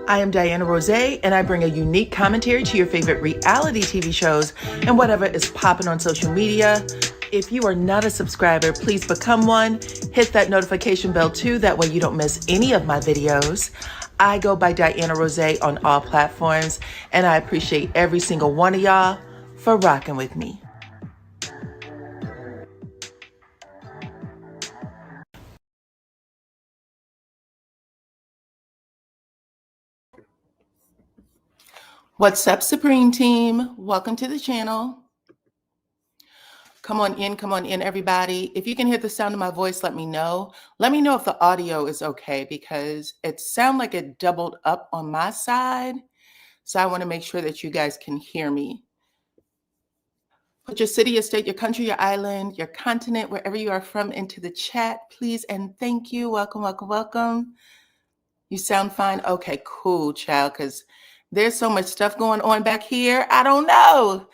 I am DYANAROZAY, and I bring a unique commentary to your favorite reality TV shows and whatever is popping on social media. If you are not a subscriber, please become one. Hit that notification bell too, that way you don't miss any of my videos. I go by DYANAROZAY on all platforms, and I appreciate every single one of y'all for rocking with me. What's up, Supreme Team? Welcome to the channel. Come on in, everybody. If you can hear the sound of my voice, let me know. Let me know if the audio is okay, because it sounds like it doubled up on my side. So I want to make sure that you guys can hear me. Put your city, your state, your country, your island, your continent, wherever you are from, into the chat, please and thank you. Welcome, welcome, welcome. You sound fine? Okay, cool, child, because there's so much stuff going on back here. I don't know.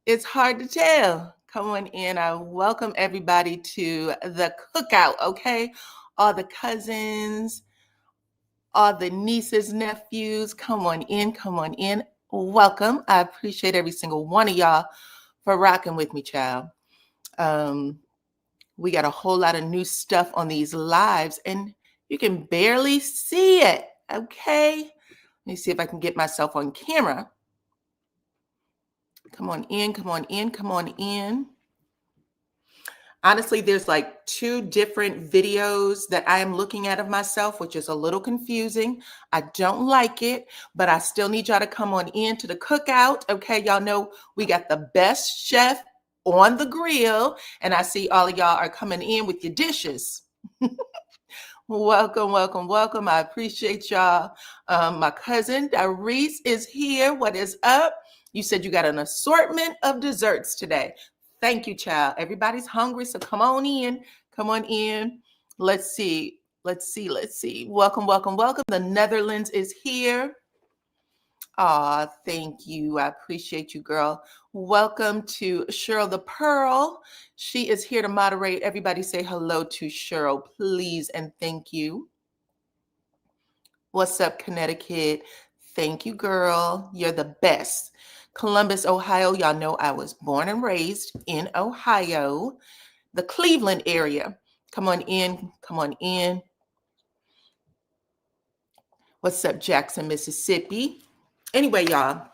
It's hard to tell. Come on in. I welcome everybody to the cookout, okay? All the cousins, all the nieces, nephews, come on in, come on in. Welcome. I appreciate every single one of y'all for rocking with me, child. We got a whole lot of new stuff on these lives, and you can barely see it, okay? Let me see if I can get myself on camera. Come on in, come on in, come on in. Honestly, there's like 2 different videos that I am looking at of myself, which is a little confusing. I don't like it, but I still need y'all to come on in to the cookout. Okay, y'all know we got the best chef on the grill, and I see all of y'all are coming in with your dishes. Welcome, welcome, welcome. I appreciate y'all. My cousin Darice is here. What is up? You said you got an assortment of desserts today. Thank you, child. Everybody's hungry, so come on in. Come on in. Let's see. Let's see. Let's see. Welcome, welcome, welcome. The Netherlands is here. Aw, thank you. I appreciate you, girl. Welcome to Cheryl the Pearl. She is here to moderate. Everybody say hello to Cheryl, please, and thank you. What's up, Connecticut? Thank you, girl. You're the best. Columbus, Ohio. Y'all know I was born and raised in Ohio, the Cleveland area. Come on in. Come on in. What's up, Jackson, Mississippi? Anyway, y'all,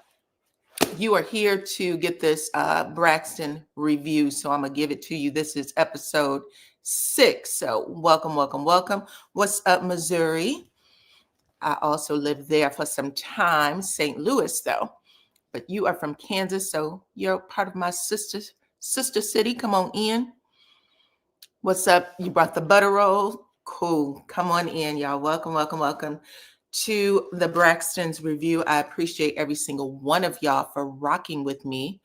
you are here to get this Braxton review, so I'm going to give it to you. This is episode 6. So welcome, welcome, welcome. What's up, Missouri? I also lived there for some time, St. Louis, though. But you are from Kansas, so you're part of my sister city. Come on in. What's up? You brought the butter roll. Cool. Come on in, y'all. Welcome, welcome, welcome to the Braxtons review. I appreciate every single one of y'all for rocking with me.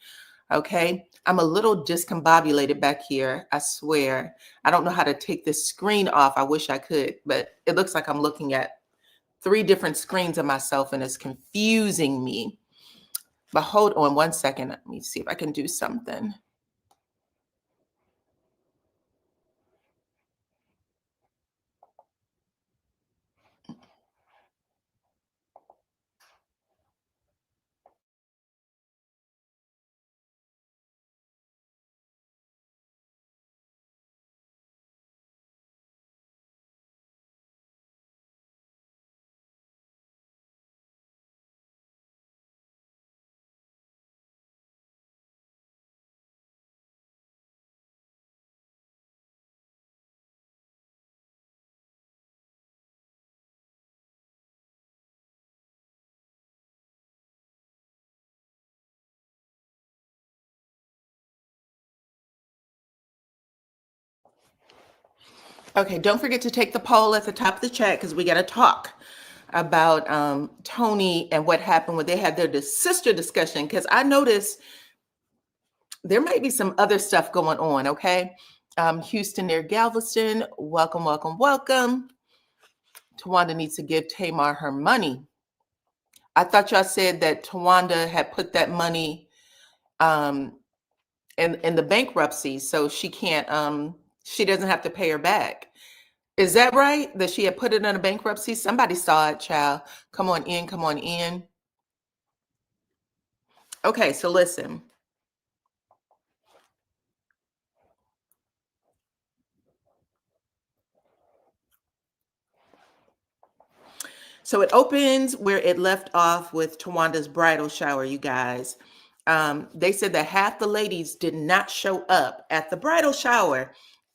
Okay. I'm a little discombobulated back here. I swear. I don't know how to take this screen off. I wish I could, but it looks like I'm looking at 3 different screens of myself, and it's confusing me. But hold on one second. Let me see if I can do something. Okay, don't forget to take the poll at the top of the chat, because we got to talk about Tony and what happened when they had their sister discussion, because I noticed there might be some other stuff going on, okay? Houston near Galveston, welcome, welcome, welcome. Tawanda needs to give Tamar her money. I thought y'all said that Tawanda had put that money in the bankruptcy, so she can't, she doesn't have to pay her back. Is that right? That she had put it in a bankruptcy? Somebody saw it, child. Come on in, come on in. Okay, so listen. So it opens where it left off with Tawanda's bridal shower, you guys. They said that half the ladies did not show up at the bridal shower,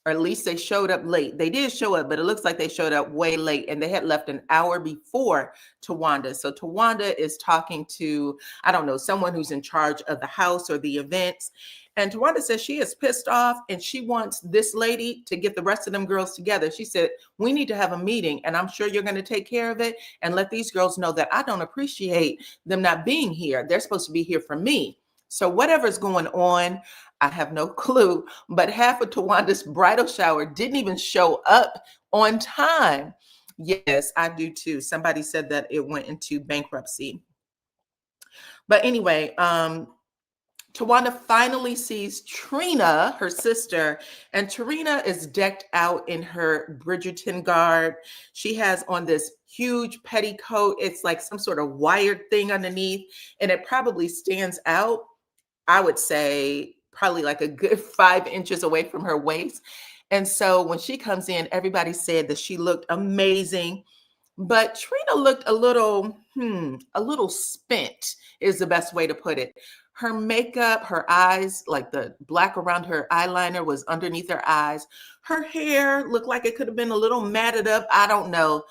or at least they showed up late. They did show up, but it looks like they showed up way late, and they had left an hour before Tawanda. So Tawanda is talking to, I don't know, someone who's in charge of the house or the events. And Tawanda says she is pissed off and she wants this lady to get the rest of them girls together. She said, we need to have a meeting and I'm sure you're going to take care of it and let these girls know that I don't appreciate them not being here. They're supposed to be here for me. So whatever's going on, I have no clue. But half of Tawanda's bridal shower didn't even show up on time. Yes, I do too. Somebody said that it went into bankruptcy. But anyway, Tawanda finally sees Trina, her sister, and Trina is decked out in her Bridgerton garb. She has on this huge petticoat. It's like some sort of wired thing underneath, and it probably stands out, I would say, probably like a good 5 inches away from her waist. And so when she comes in, everybody said that she looked amazing. But Trina looked a little spent is the best way to put it. Her makeup, her eyes, like the black around her eyeliner was underneath her eyes. Her hair looked like it could have been a little matted up. I don't know.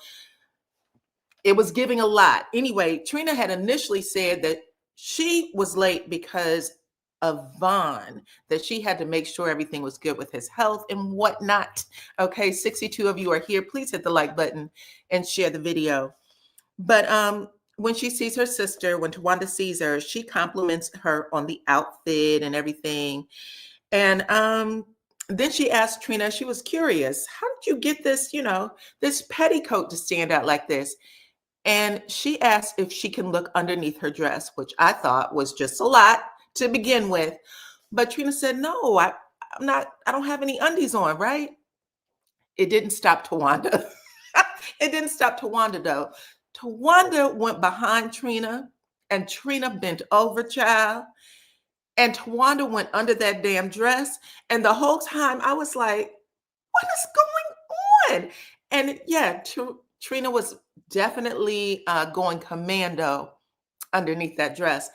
It was giving a lot. Anyway, Trina had initially said that she was late because of Vaughn, that she had to make sure everything was good with his health and whatnot. Okay, 62 of you are here. Please hit the like button and share the video. But when she sees her sister, when Tawanda sees her, she compliments her on the outfit and everything. And then she asked Trina, she was curious, how did you get this, this petticoat to stand out like this? And she asked if she can look underneath her dress, which I thought was just a lot to begin with. But Trina said, no, I don't have any undies on, right? It didn't stop Tawanda. It didn't stop Tawanda though. Tawanda went behind Trina and Trina bent over, child. And Tawanda went under that damn dress. And the whole time I was like, what is going on? And yeah, Trina was definitely going commando underneath that dress.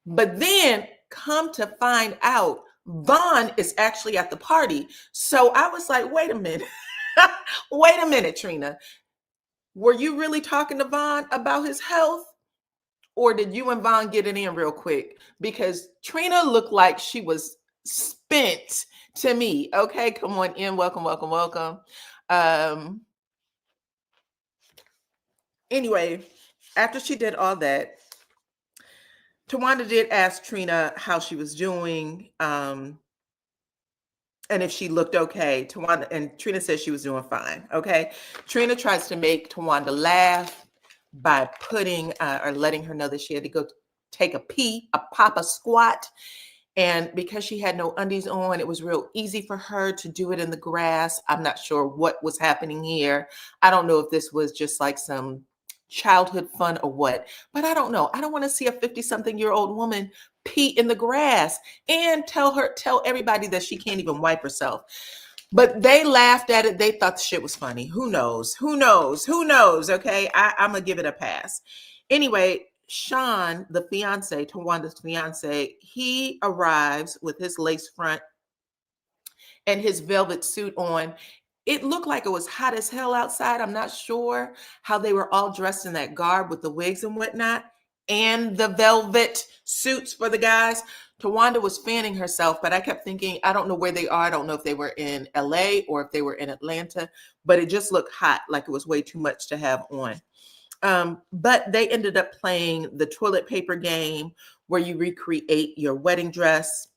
But then come to find out, Vaughn is actually at the party. So I was like, wait a minute. Wait a minute, Trina. Were you really talking to Vaughn about his health? Or did you and Vaughn get it in real quick? Because Trina looked like she was spent to me. Okay, come on in. Welcome, welcome, welcome. Anyway, after she did all that, Tawanda did ask Trina how she was doing, and if she looked okay. Tawanda and Trina said she was doing fine. Okay. Trina tries to make Tawanda laugh by putting or letting her know that she had to go take a pee, a papa squat. And because she had no undies on, it was real easy for her to do it in the grass. I'm not sure what was happening here. I don't know if this was just like some childhood fun or what, but I don't know. I don't want to see a 50-something-year-old woman pee in the grass and tell everybody that she can't even wipe herself. But they laughed at it. They thought the shit was funny. Who knows? Who knows? Who knows? Okay, I'm gonna give it a pass. Anyway, Sean, the fiance, Tawanda's fiance, he arrives with his lace front and his velvet suit on. It looked like it was hot as hell outside. I'm not sure how they were all dressed in that garb with the wigs and whatnot, and the velvet suits for the guys. Tawanda was fanning herself, but I kept thinking, I don't know where they are. I don't know if they were in LA or if they were in Atlanta, but it just looked hot, like it was way too much to have on. But they ended up playing the toilet paper game where you recreate your wedding dress.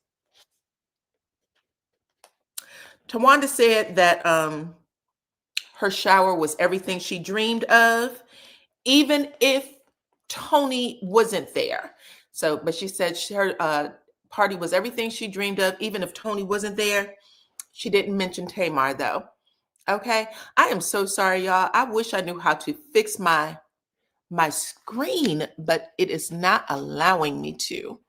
Tawanda said that her shower was everything she dreamed of, even if Tony wasn't there. So, but she said her party was everything she dreamed of, even if Tony wasn't there. She didn't mention Tamar though. Okay. I am so sorry, y'all. I wish I knew how to fix my screen, but it is not allowing me to.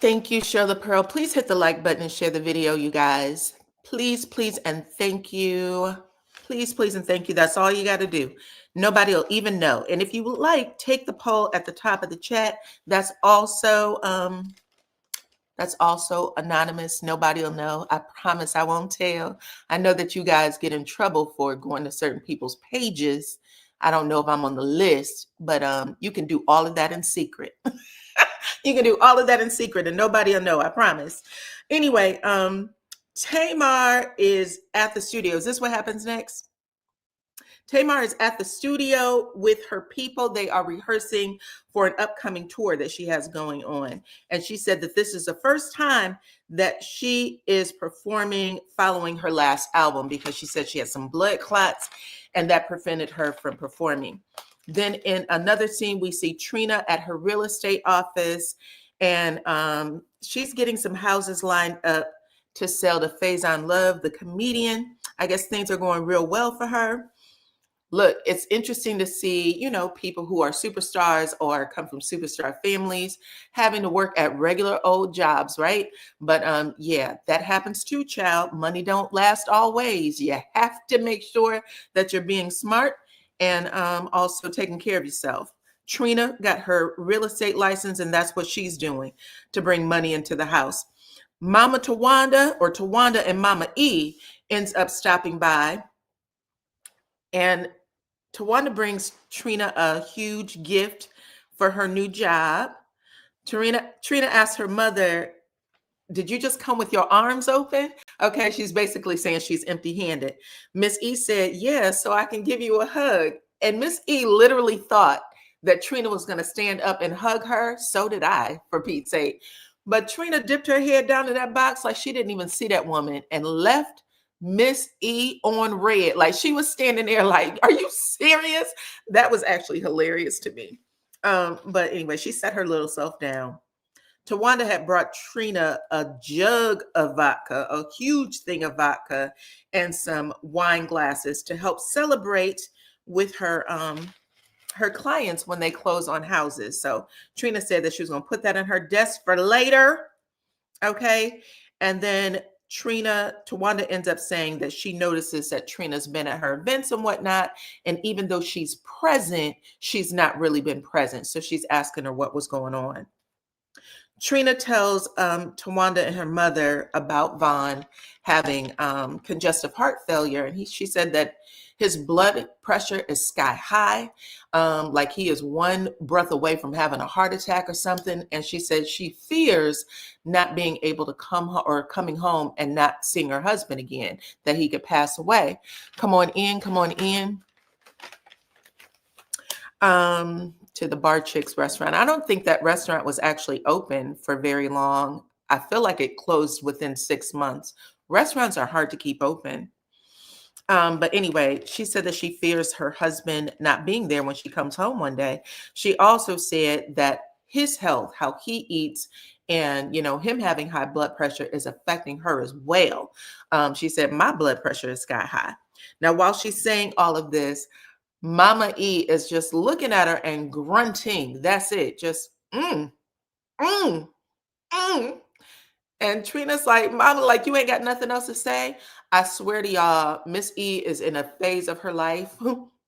Thank you, Shirley Pearl. Please hit the like button and share the video, you guys. Please, please, and thank you. Please, please, and thank you. That's all you got to do. Nobody will even know. And if you would like, take the poll at the top of the chat. That's also anonymous. Nobody will know. I promise I won't tell. I know that you guys get in trouble for going to certain people's pages. I don't know if I'm on the list, but you can do all of that in secret. You can do all of that in secret and nobody will know, I promise. Anyway, Tamar is at the studio. Is this what happens next? Tamar is at the studio with her people. They are rehearsing for an upcoming tour that she has going on. And she said that this is the first time that she is performing following her last album because she said she had some blood clots and that prevented her from performing. Then in another scene, we see Trina at her real estate office and she's getting some houses lined up to sell to Faison Love, the comedian. I guess things are going real well for her. Look, it's interesting to see, you know, people who are superstars or come from superstar families having to work at regular old jobs, right? But yeah, that happens too, child. Money don't last always. You have to make sure that you're being smart and also taking care of yourself. Trina got her real estate license, and that's what she's doing to bring money into the house. Mama Tawanda, or Tawanda and Mama E, ends up stopping by, and Tawanda brings Trina a huge gift for her new job. Trina asks her mother, did you just come with your arms open? Okay, she's basically saying she's empty-handed. Miss E said, yeah, so I can give you a hug. And Miss E literally thought that Trina was going to stand up and hug her. So did I, for Pete's sake. But Trina dipped her head down in that box like she didn't even see that woman and left Miss E on red. Like she was standing there like, are you serious? That was actually hilarious to me. But anyway, she set her little self down. Tawanda had brought Trina a jug of vodka, a huge thing of vodka, and some wine glasses to help celebrate with her her clients when they close on houses. So Trina said that she was going to put that on her desk for later. Okay. And then Tawanda ends up saying that she notices that Trina's been at her events and whatnot. And even though she's present, she's not really been present. So she's asking her what was going on. Trina tells Tawanda and her mother about Vaughn having congestive heart failure. And she said that his blood pressure is sky high, like he is one breath away from having a heart attack or something. And she said she fears not being able to coming home and not seeing her husband again, that he could pass away. Come on in, come on in. To the Bar Chicks restaurant. I don't think that restaurant was actually open for very long. I feel like it closed within 6 months. Restaurants are hard to keep open. But anyway, she said that she fears her husband not being there when she comes home one day. She also said that his health, how he eats, and you know, him having high blood pressure is affecting her as well. She said, my blood pressure is sky high. Now, while she's saying all of this, Mama E is just looking at her and grunting. That's it. Just mm, mm, mm. And Trina's like, Mama, like you ain't got nothing else to say. I swear to y'all, Miss E is in a phase of her life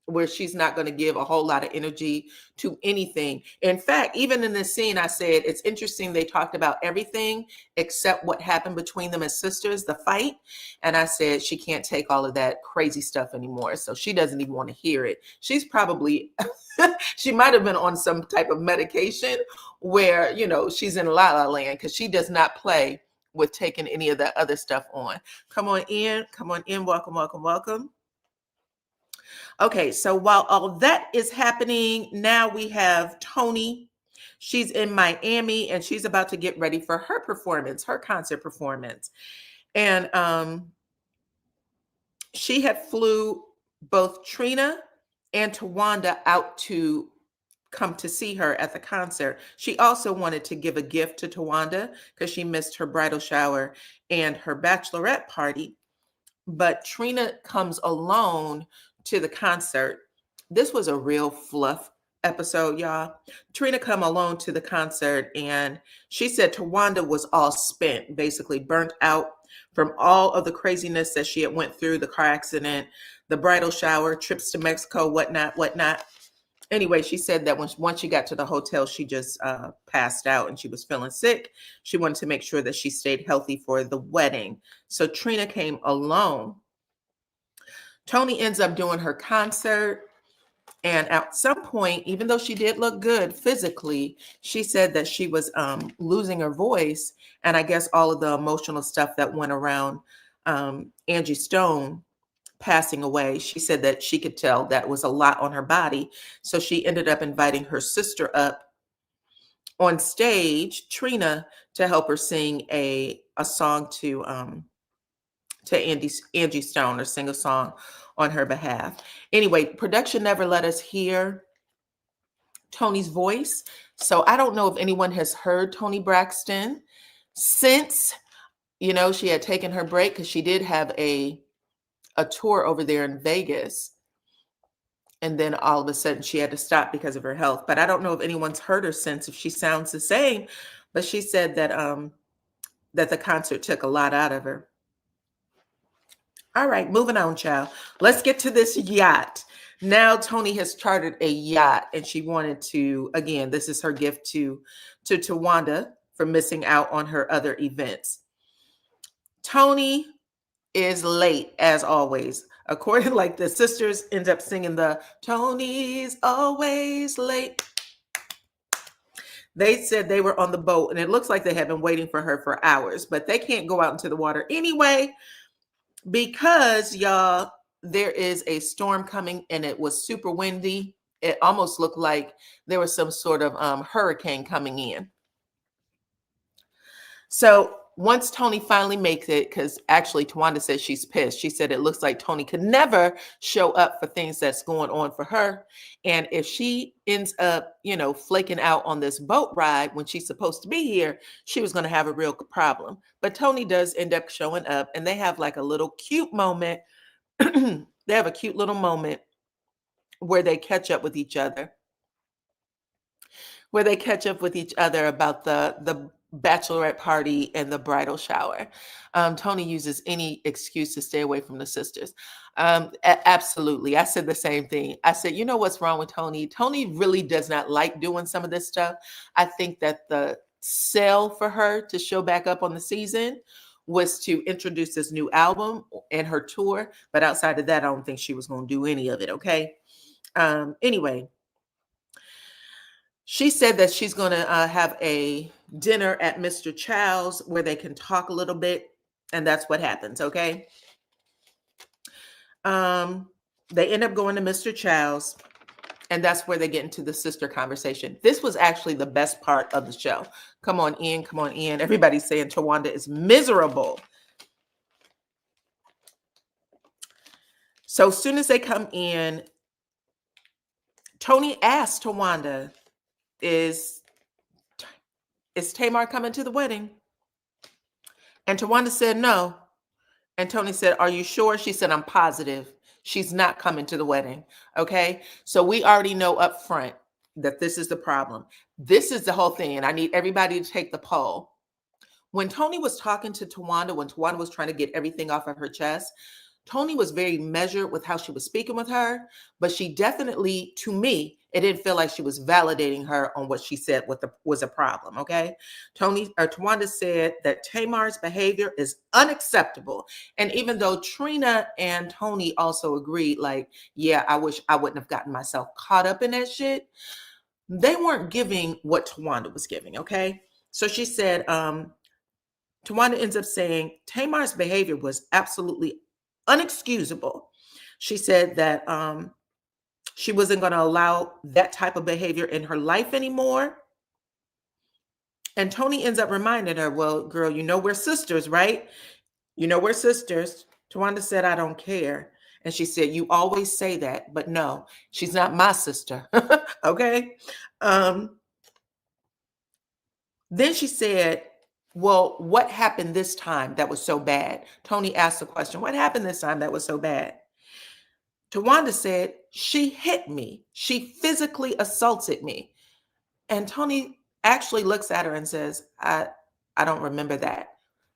where she's not going to give a whole lot of energy to anything. In fact, even in this scene, I said, it's interesting. They talked about everything except what happened between them as sisters, the fight. And I said, she can't take all of that crazy stuff anymore. So she doesn't even want to hear it. She's probably, she might have been on some type of medication where, you know, she's in la la land because she does not play with taking any of that other stuff on. Come on in. Come on in. Welcome, welcome, welcome. Okay, so while all that is happening, now we have Tony. She's in Miami and she's about to get ready for her performance, her concert performance. And she had flew both Trina and Tawanda out to come to see her at the concert. She also wanted to give a gift to Tawanda because she missed her bridal shower and her bachelorette party. But Trina comes alone to the concert. This was a real fluff episode, y'all. Trina come alone to the concert and she said Tawanda was all spent, basically burnt out from all of the craziness that she had went through, the car accident, the bridal shower, trips to Mexico, whatnot. Anyway, she said that once she got to the hotel, she just passed out and she was feeling sick. She wanted to make sure that she stayed healthy for the wedding. So Trina came alone. Tony ends up doing her concert. And at some point, even though she did look good physically, she said that she was losing her voice. And I guess all of the emotional stuff that went around Angie Stone passing away, she said that she could tell that was a lot on her body. So she ended up inviting her sister up on stage, Trina, to help her sing a song to Angie Stone, or sing a song on her behalf. Anyway, production never let us hear Tony's voice. So I don't know if anyone has heard Toni Braxton since, she had taken her break, because she did have a tour over there in Vegas. And then all of a sudden she had to stop because of her health. But I don't know if anyone's heard her since, if she sounds the same. But she said that that the concert took a lot out of her. All right, moving on, child. Let's get to this yacht. Now Toni has chartered a yacht and she wanted to, again, this is her gift to Tawanda for missing out on her other events. Toni is late as always. According, like, the sisters end up singing the Tony's always late. They said they were on the boat and it looks like they had been waiting for her for hours, but they can't go out into the water anyway because, y'all, there is a storm coming and it was super windy. It almost looked like there was some sort of hurricane coming in. So once Toni finally makes it, because actually Tawanda said she's pissed. She said it looks like Toni could never show up for things that's going on for her. And if she ends up, flaking out on this boat ride when she's supposed to be here, she was going to have a real problem. But Toni does end up showing up and they have like a little cute moment. They have a cute little moment where they catch up with each other. About the bachelorette party and the bridal shower. Toni uses any excuse to stay away from the sisters. Absolutely. I said the same thing. I said, you know what's wrong with Toni? Toni really does not like doing some of this stuff. I think that the sell for her to show back up on the season was to introduce this new album and her tour. But outside of that, I don't think she was going to do any of it. Okay. Anyway, she said that she's going to have a dinner at Mr. Chow's where they can talk a little bit. And that's what happens. Okay. They end up going to Mr. Chow's and that's where they get into the sister conversation. This was actually the best part of the show. Come on in. Come on in. Everybody's saying Tawanda is miserable. So as soon as they come in, Toni asked Tawanda, is Tamar coming to the wedding? And Tawanda said no. And Toni said, are you sure? She said, I'm positive. She's not coming to the wedding. Okay. So we already know up front that this is the problem. This is the whole thing. And I need everybody to take the poll. When Toni was talking to Tawanda, when Tawanda was trying to get everything off of her chest, Toni was very measured with how she was speaking with her, but she definitely, to me, it didn't feel like she was validating her on what she said was a problem, okay? Tawanda said that Tamar's behavior is unacceptable. And even though Trina and Toni also agreed, like, yeah, I wish I wouldn't have gotten myself caught up in that shit, they weren't giving what Tawanda was giving, okay? So she said, Tawanda ends up saying Tamar's behavior was absolutely unexcusable. She said that she wasn't going to allow that type of behavior in her life anymore. And Tony ends up reminding her, well, girl, you know we're sisters, right? You know we're sisters. Tawanda said, I don't care. And she said, you always say that, but no, she's not my sister. Okay. Then she said, well, what happened this time that was so bad? Tony asked the question, what happened this time that was so bad? Tawanda said, she hit me. She physically assaulted me. And Tony actually looks at her and says, I don't remember that.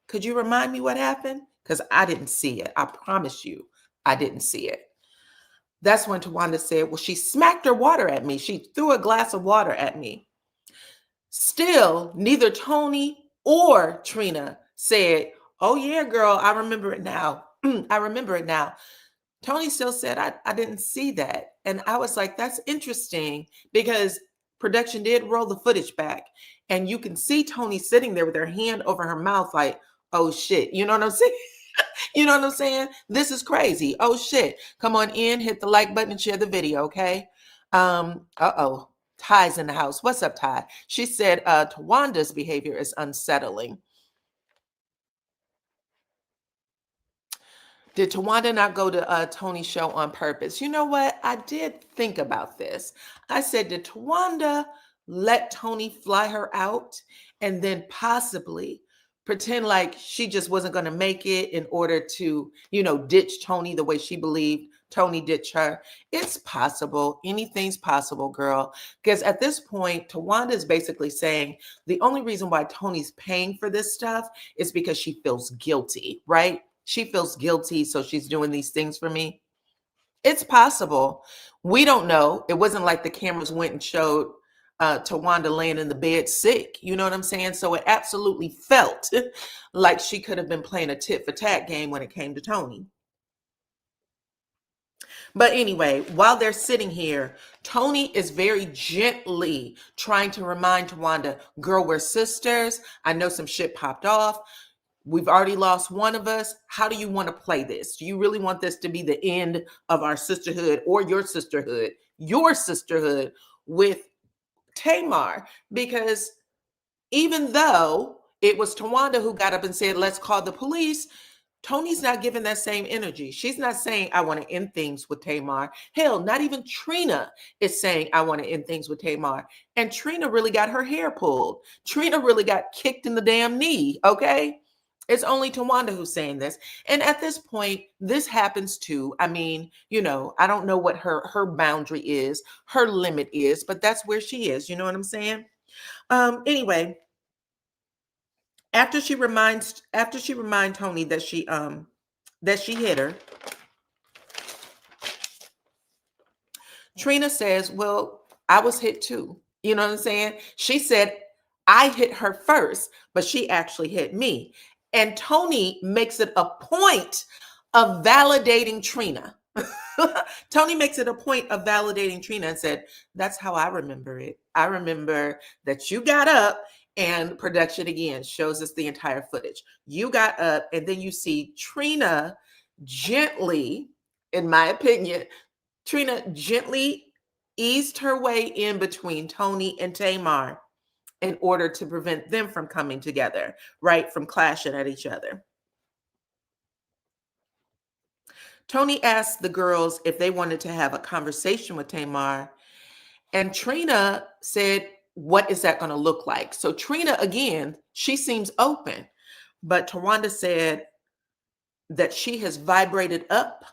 Could you remind me what happened? Because I didn't see it. I promise you, I didn't see it. That's when Tawanda said, well, she smacked her water at me. She threw a glass of water at me. Still, neither Tony or Trina said, oh, yeah, girl, I remember it now. I remember it now. Tony still said, I didn't see that. And I was like, that's interesting because production did roll the footage back. And you can see Tony sitting there with her hand over her mouth like, oh, shit. You know what I'm saying? You know what I'm saying? This is crazy. Oh, shit. Come on in, hit the like button and share the video, okay? Uh-oh. Ty's in the house. What's up, Ty? She said Tawanda's behavior is unsettling. Did Tawanda not go to Tony's show on purpose? You know what? I did think about this. I said, did Tawanda let Tony fly her out and then possibly pretend like she just wasn't going to make it in order to, you know, ditch Tony the way she believed Tony ditched her? It's possible. Anything's possible, girl. Because at this point, Tawanda is basically saying the only reason why Tony's paying for this stuff is because she feels guilty, right? She feels guilty, so she's doing these things for me. It's possible. We don't know. It wasn't like the cameras went and showed Tawanda laying in the bed sick. You know what I'm saying? So it absolutely felt like she could have been playing a tit for tat game when it came to Tony. But anyway, while they're sitting here, Tony is very gently trying to remind Tawanda, girl, we're sisters. I know some shit popped off. We've already lost one of us. How do you want to play this? Do you really want this to be the end of our sisterhood or your sisterhood with Tamar? Because even though it was Tawanda who got up and said, let's call the police, Tony's not giving that same energy. She's not saying, I want to end things with Tamar. Hell, not even Trina is saying, I want to end things with Tamar. And Trina really got her hair pulled. Trina really got kicked in the damn knee, okay? It's only Tawanda who's saying this. And at this point, this happens too. I mean, you know, I don't know what her boundary is, her limit is, but that's where she is. You know what I'm saying? Anyway, after she reminds Tony that she hit her, Trina says, well, I was hit too. You know what I'm saying? She said, I hit her first, but she actually hit me. And Tony makes it a point of validating Trina. Tony makes it a point of validating Trina and said, that's how I remember it. I remember that you got up, and production again shows us the entire footage. You got up and then you see Trina gently, in my opinion, Trina gently eased her way in between Tony and Tamar in order to prevent them from coming together, right? From clashing at each other. Tony asked the girls if they wanted to have a conversation with Tamar, and Trina said, what is that going to look like? So Trina, again, she seems open, but Tawanda said that she has vibrated up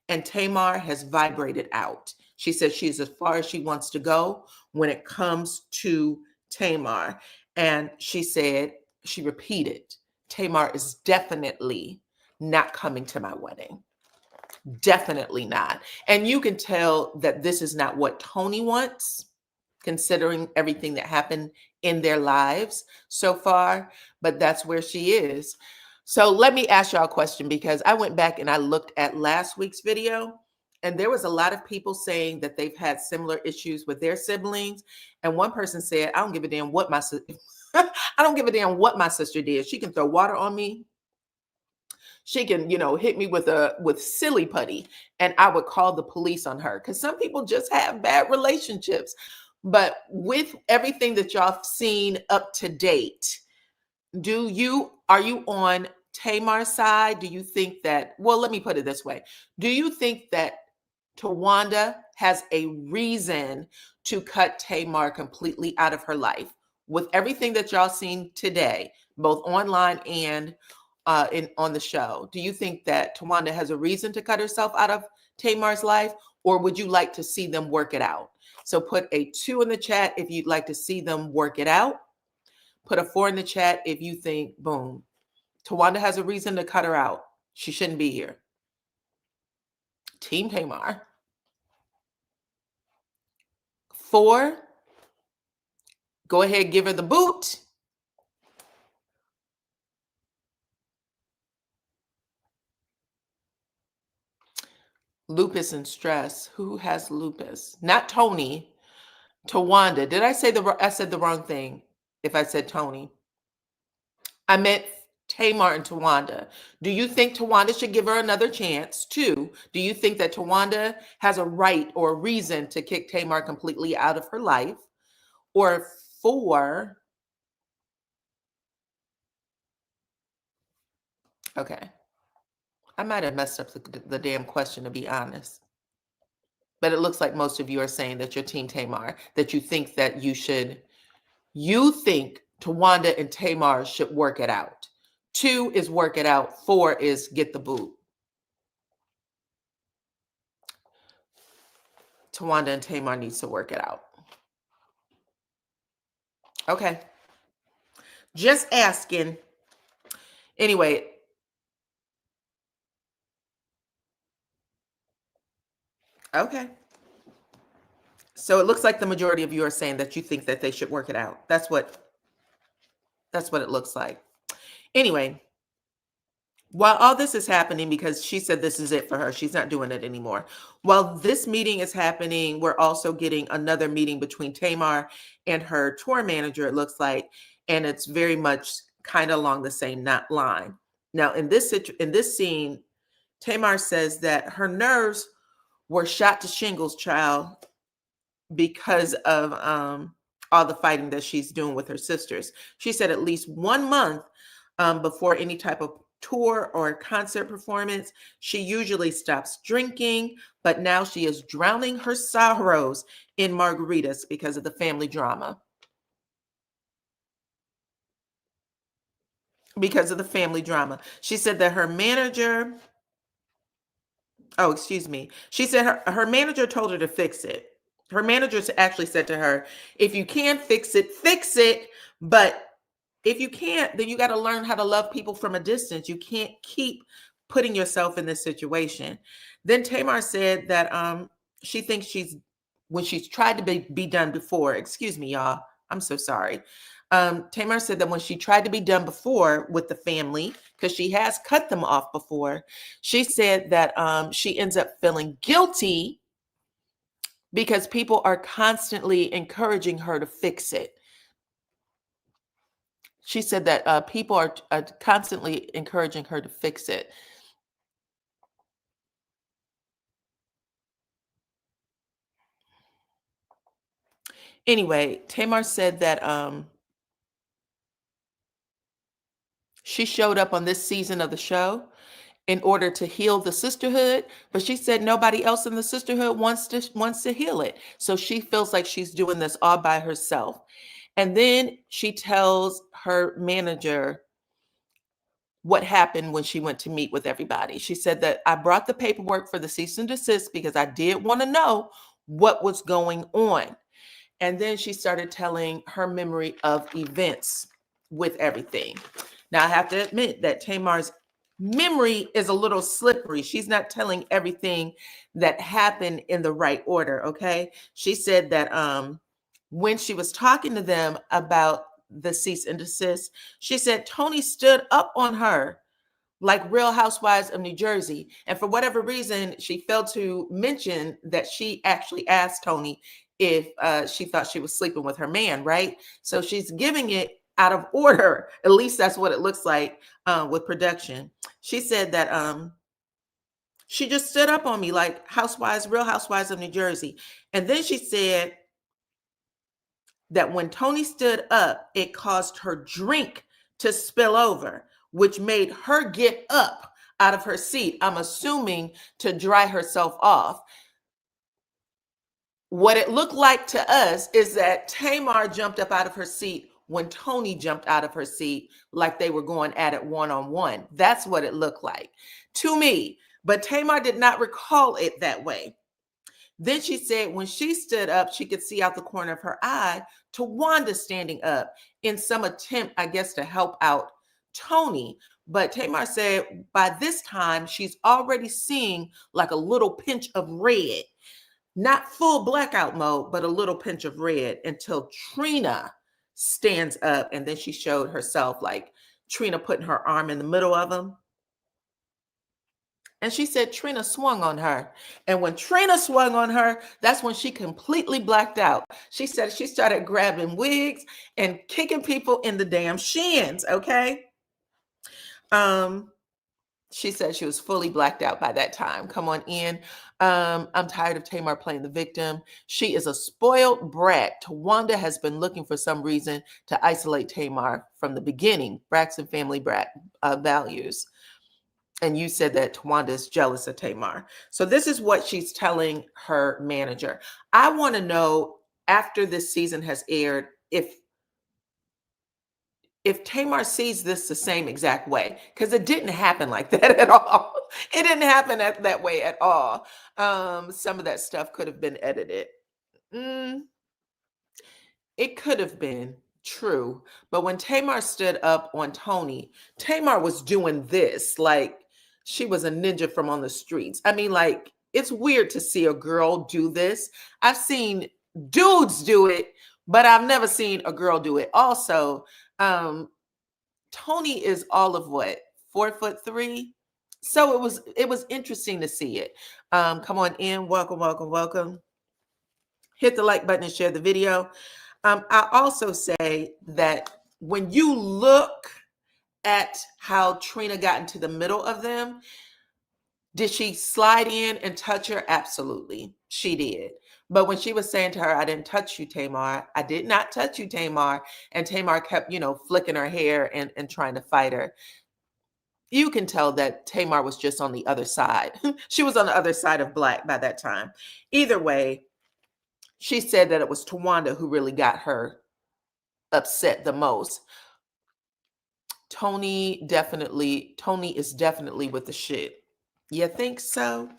and Tamar has vibrated out. She said she's as far as she wants to go when it comes to Tamar. And she said, she repeated, Tamar is definitely not coming to my wedding. Definitely not. And you can tell that this is not what Tony wants, considering everything that happened in their lives so far, but that's where she is. So let me ask y'all a question, because I went back and I looked at last week's video, And there was a lot of people saying that they've had similar issues with their siblings. And one person said, I don't give a damn what my I don't give a damn what my sister did. She can throw water on me. She can, hit me with silly putty, and I would call the police on her, because some people just have bad relationships. But with everything that y'all have seen up to date, are you on Tamar's side? Do you think that, well, let me put it this way. Do you think that Tawanda has a reason to cut Tamar completely out of her life? With everything that y'all seen today, both online and on the show, do you think that Tawanda has a reason to cut herself out of Tamar's life, or would you like to see them work it out? So put a 2 in the chat if you'd like to see them work it out. Put a 4 in the chat if you think, boom, Tawanda has a reason to cut her out. She shouldn't be here. Team Tamar. 4, go ahead, give her the boot. Lupus and stress. Who has lupus? Not Tony. Tawanda. Did I say I said the wrong thing if I said Tony? I meant Tamar and Tawanda. Do you think Tawanda should give her another chance? 2, do you think that Tawanda has a right or a reason to kick Tamar completely out of her life? Or 4, okay. I might have messed up the damn question, to be honest. But it looks like most of you are saying that you're Team Tamar, that you think that you think Tawanda and Tamar should work it out. 2 is work it out. 4 is get the boot. Tawanda and Tamar needs to work it out. Okay. Just asking. Anyway. Okay. So it looks like the majority of you are saying that you think that they should work it out. That's what it looks like. Anyway, while all this is happening, because she said this is it for her, she's not doing it anymore. While this meeting is happening, we're also getting another meeting between Tamar and her tour manager, it looks like, and it's very much kind of along the same line. Now, in this scene, Tamar says that her nerves were shot to shingles, child, because of all the fighting that she's doing with her sisters. She said at least 1 month before any type of tour or concert performance, she usually stops drinking, but now she is drowning her sorrows in margaritas because of the family drama. Because of the family drama. She said that her manager, she said her manager told her to fix it. Her manager actually said to her, if you can fix it, but if you can't, then you got to learn how to love people from a distance. You can't keep putting yourself in this situation. Then Tamar said that she thinks when she's tried to be done before, excuse me, y'all, I'm so sorry. Tamar said that when she tried to be done before with the family, because she has cut them off before, she said that she ends up feeling guilty because people are constantly encouraging her to fix it. She said that people are constantly encouraging her to fix it. Anyway, Tamar said that she showed up on this season of the show in order to heal the sisterhood, but she said nobody else in the sisterhood wants to heal it. So she feels like she's doing this all by herself. And then she tells her manager what happened when she went to meet with everybody. She said that I brought the paperwork for the cease and desist because I did want to know what was going on. And then she started telling her memory of events with everything. Now, I have to admit that Tamar's memory is a little slippery. She's not telling everything that happened in the right order, okay? She said that when she was talking to them about the cease and desist, she said Tony stood up on her like Real Housewives of New Jersey. And for whatever reason, she failed to mention that she actually asked Tony if she thought she was sleeping with her man, right? So she's giving it out of order. At least that's what it looks like with production. She said that she just stood up on me like Housewives, Real Housewives of New Jersey. And then she said that when Tony stood up, it caused her drink to spill over, which made her get up out of her seat. I'm assuming to dry herself off. What it looked like to us is that Tamar jumped up out of her seat when Tony jumped out of her seat, like they were going at it one-on-one. That's what it looked like to me. But Tamar did not recall it that way. Then she said when she stood up, she could see out the corner of her eye Tawanda standing up in some attempt, I guess, to help out Tony. But Tamar said by this time, she's already seeing like a little pinch of red, not full blackout mode, but a little pinch of red until Trina stands up. And then she showed herself like Trina putting her arm in the middle of him. And she said Trina swung on her. And when Trina swung on her, that's when she completely blacked out. She said she started grabbing wigs and kicking people in the damn shins, okay? She said she was fully blacked out by that time. Come on in. I'm tired of Tamar playing the victim. She is a spoiled brat. Tawanda has been looking for some reason to isolate Tamar from the beginning. Braxton family brat values. And you said that Tawanda is jealous of Tamar. So this is what she's telling her manager. I want to know after this season has aired, if Tamar sees this the same exact way, because it didn't happen like that at all. It didn't happen that way at all. Some of that stuff could have been edited. It could have been true. But when Tamar stood up on Tony, Tamar was doing this like she was a ninja from on the streets. I mean, like, it's weird to see a girl do this. I've seen dudes do it, but I've never seen a girl do it. Also, Tony is all of what, 4'3"? So it was interesting to see it. Come on in. Welcome, welcome, welcome. Hit the like button and share the video. I also say that when you look at how Trina got into the middle of them, did she slide in and touch her? Absolutely, she did. But when she was saying to her, I didn't touch you, Tamar, I did not touch you, Tamar, and Tamar kept, flicking her hair and trying to fight her, you can tell that Tamar was just on the other side. She was on the other side of black by that time. Either way, she said that it was Tawanda who really got her upset the most. Tony is definitely with the shit. You think so?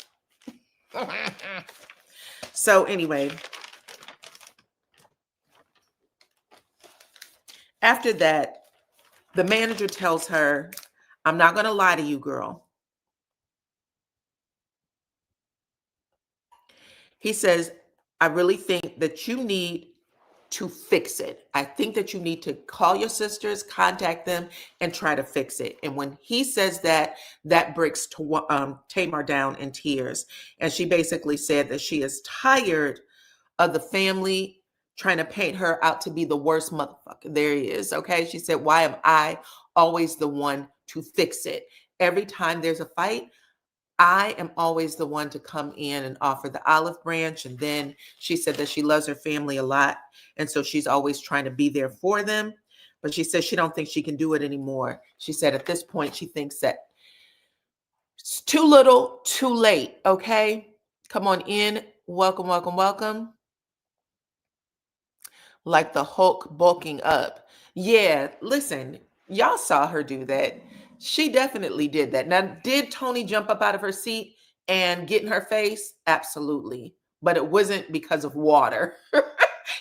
So anyway, after that, the manager tells her, I'm not going to lie to you, girl. He says, I really think that you need to fix it. I think that you need to call your sisters, contact them, and try to fix it. And when he says that, that breaks Tamar down in tears. And she basically said that she is tired of the family trying to paint her out to be the worst motherfucker. There he is. Okay. She said, why am I always the one to fix it? Every time there's a fight, I am always the one to come in and offer the olive branch. And then she said that she loves her family a lot. And so she's always trying to be there for them. But she says she don't think she can do it anymore. She said at this point, she thinks that it's too little, too late. Okay. Come on in. Welcome, welcome, welcome. Like the Hulk bulking up. Yeah, listen, y'all saw her do that. She definitely did that. Now, did Tony jump up out of her seat and get in her face? Absolutely. But it wasn't because of water.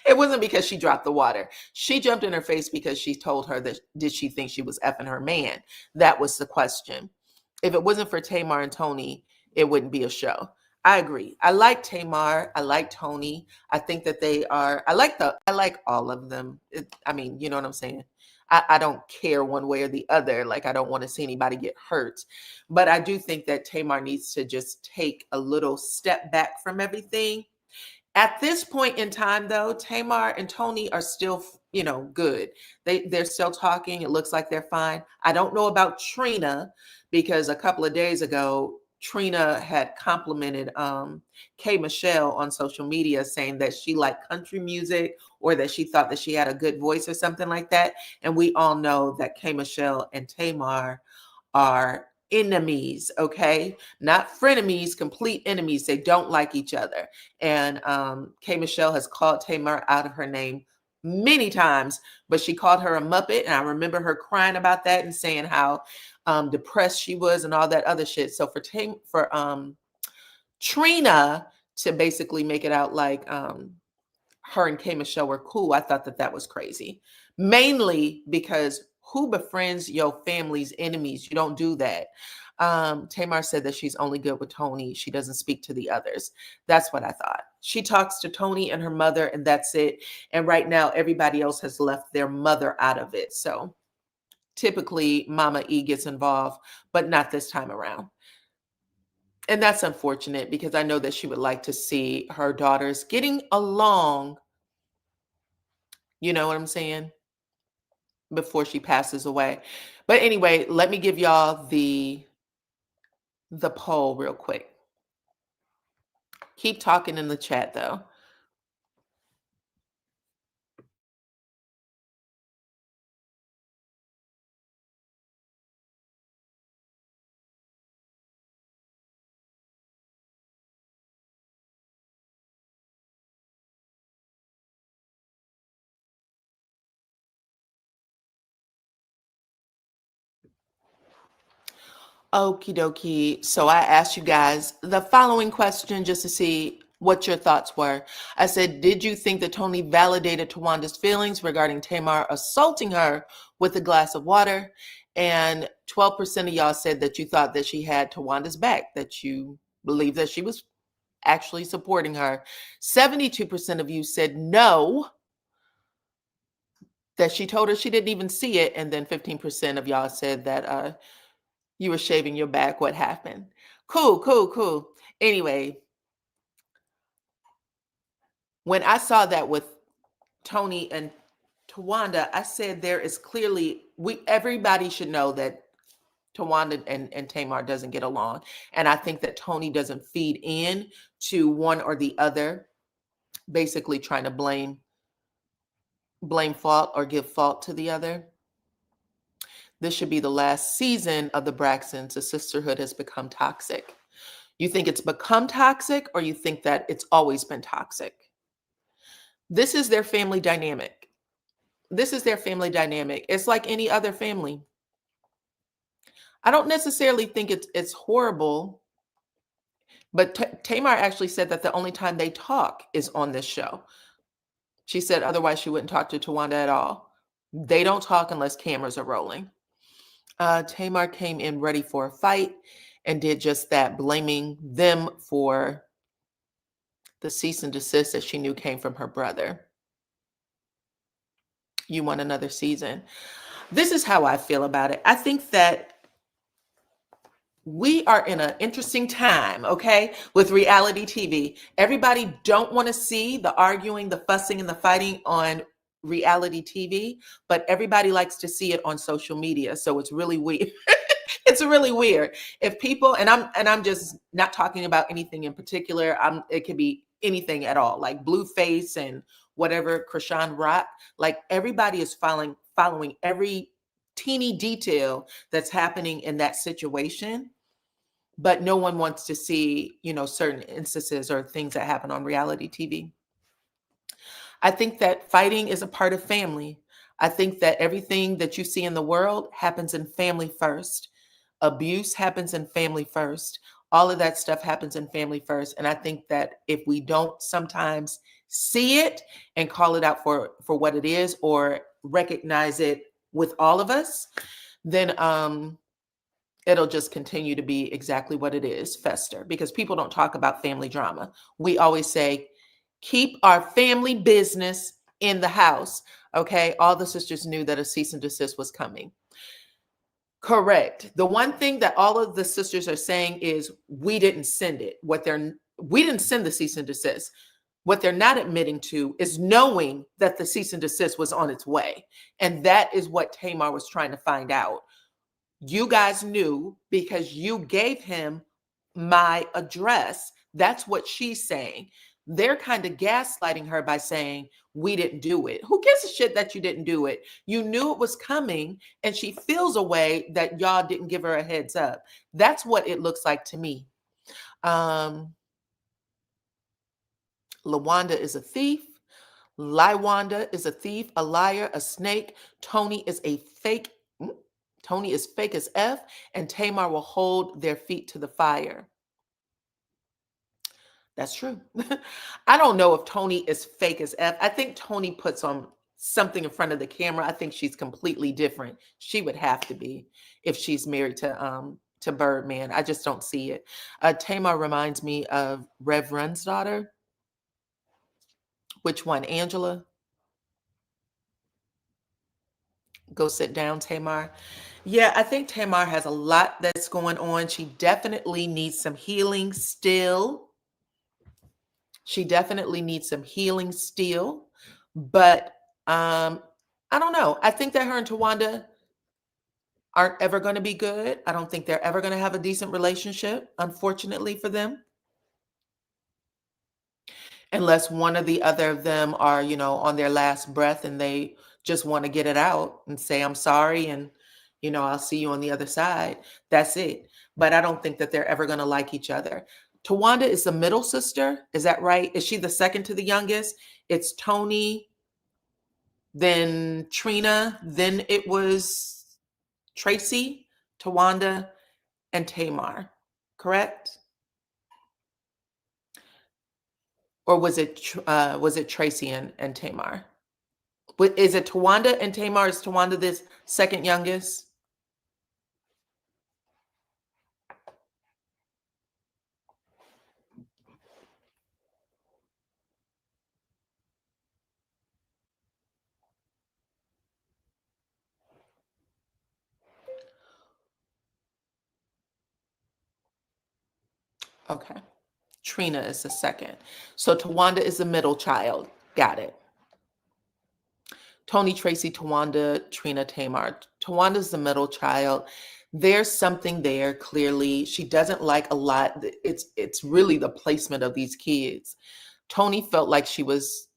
It wasn't because she dropped the water. She jumped in her face because she told her that did she think she was effing her man? That was the question. If it wasn't for Tamar and Tony, it wouldn't be a show. I agree. I like Tamar. I like Tony. I think that they are, I like all of them. I mean, you know what I'm saying? I don't care one way or the other. Like, I don't want to see anybody get hurt. But I do think that Tamar needs to just take a little step back from everything. At this point in time, though, Tamar and Tony are still, good. They're still talking. It looks like they're fine. I don't know about Trina, because a couple of days ago, Trina had complimented K Michelle on social media, saying that she liked country music, or that she thought that she had a good voice or something like that. And we all know that K Michelle and Tamar are enemies, okay? Not frenemies, complete enemies. They don't like each other. And K Michelle has called Tamar out of her name many times, but she called her a Muppet. And I remember her crying about that and saying how depressed she was and all that other shit. So for Trina to basically make it out like her and K Michelle were cool, I thought that was crazy. Mainly because who befriends your family's enemies? You don't do that. Tamar said that she's only good with Tony. She doesn't speak to the others. That's what I thought. She talks to Tony and her mother, and that's it. And right now, everybody else has left their mother out of it. So typically, Mama E gets involved, but not this time around. And that's unfortunate, because I know that she would like to see her daughters getting along. You know what I'm saying? Before she passes away. But anyway, let me give y'all the poll real quick. Keep talking in the chat though. Okie dokie. So I asked you guys the following question just to see what your thoughts were. I said, did you think that Tony validated Tawanda's feelings regarding Tamar assaulting her with a glass of water? And 12% of y'all said that you thought that she had Tawanda's back, that you believe that she was actually supporting her. 72% of you said no, that she told her she didn't even see it. And then 15% of y'all said that you were shaving your back. What happened? Cool. Anyway, when I saw that with Tony and Tawanda, I said there is clearly, everybody should know that Tawanda and Tamar doesn't get along. And I think that Tony doesn't feed in to one or the other, basically trying to blame fault or give fault to the other. This should be the last season of the Braxtons. The sisterhood has become toxic. You think it's become toxic, or you think that it's always been toxic? This is their family dynamic. It's like any other family. I don't necessarily think it's horrible, but Tamar actually said that the only time they talk is on this show. She said otherwise she wouldn't talk to Tawanda at all. They don't talk unless cameras are rolling. Tamar came in ready for a fight and did just that, blaming them for the cease and desist that she knew came from her brother. You want another season? This is how I feel about it. I think that we are in an interesting time, okay, with reality TV. Everybody don't want to see the arguing, the fussing, and the fighting on reality TV, but everybody likes to see it on social media. So it's really weird. It's really weird. If people, and I'm just not talking about anything in particular. It could be anything at all, like Blueface and whatever, Krishan Rock. Like, everybody is following every teeny detail that's happening in that situation, but no one wants to see, certain instances or things that happen on reality TV. I think that fighting is a part of family. I think that everything that you see in the world happens in family first. Abuse happens in family first. All of that stuff happens in family first. And I think that if we don't sometimes see it and call it out for what it is, or recognize it with all of us, then it'll just continue to be exactly what it is, fester, because people don't talk about family drama. We always say, keep our family business in the house. Okay. All the sisters knew that a cease and desist was coming. Correct. The one thing that all of the sisters are saying is we didn't send it. We didn't send the cease and desist. What they're not admitting to is knowing that the cease and desist was on its way. And that is what Tamar was trying to find out. You guys knew because you gave him my address. That's what she's saying. They're kind of gaslighting her by saying, we didn't do it. Who gives a shit that you didn't do it? You knew it was coming, and she feels a way that y'all didn't give her a heads up. That's what it looks like to me. LaWanda is a thief. Liwanda is a thief, a liar, a snake. Tony is a fake. Tony is fake as F, and Tamar will hold their feet to the fire. That's true. I don't know if Tony is fake as F. I think Tony puts on something in front of the camera. I think she's completely different. She would have to be if she's married to Birdman. I just don't see it. Tamar reminds me of Rev Run's daughter. Which one? Angela? Go sit down, Tamar. Yeah, I think Tamar has a lot that's going on. She definitely needs some healing still. But I don't know. I think that her and Tawanda aren't ever going to be good. I don't think they're ever going to have a decent relationship, unfortunately for them. Unless one or the other of them are, on their last breath and they just want to get it out and say, I'm sorry. And, I'll see you on the other side. That's it. But I don't think that they're ever going to like each other. Tawanda is the middle sister. Is that right? Is she the second to the youngest? It's Tony, then Trina, then it was Tracy, Tawanda, and Tamar. Correct? Or was it Tracy and Tamar? Is it Tawanda and Tamar? Is Tawanda this second youngest? Okay. Trina is the second. So Tawanda is the middle child. Got it. Tony, Tracy, Tawanda, Trina, Tamar. Tawanda's the middle child. There's something there, clearly. She doesn't like a lot. It's really the placement of these kids. Tony felt like she was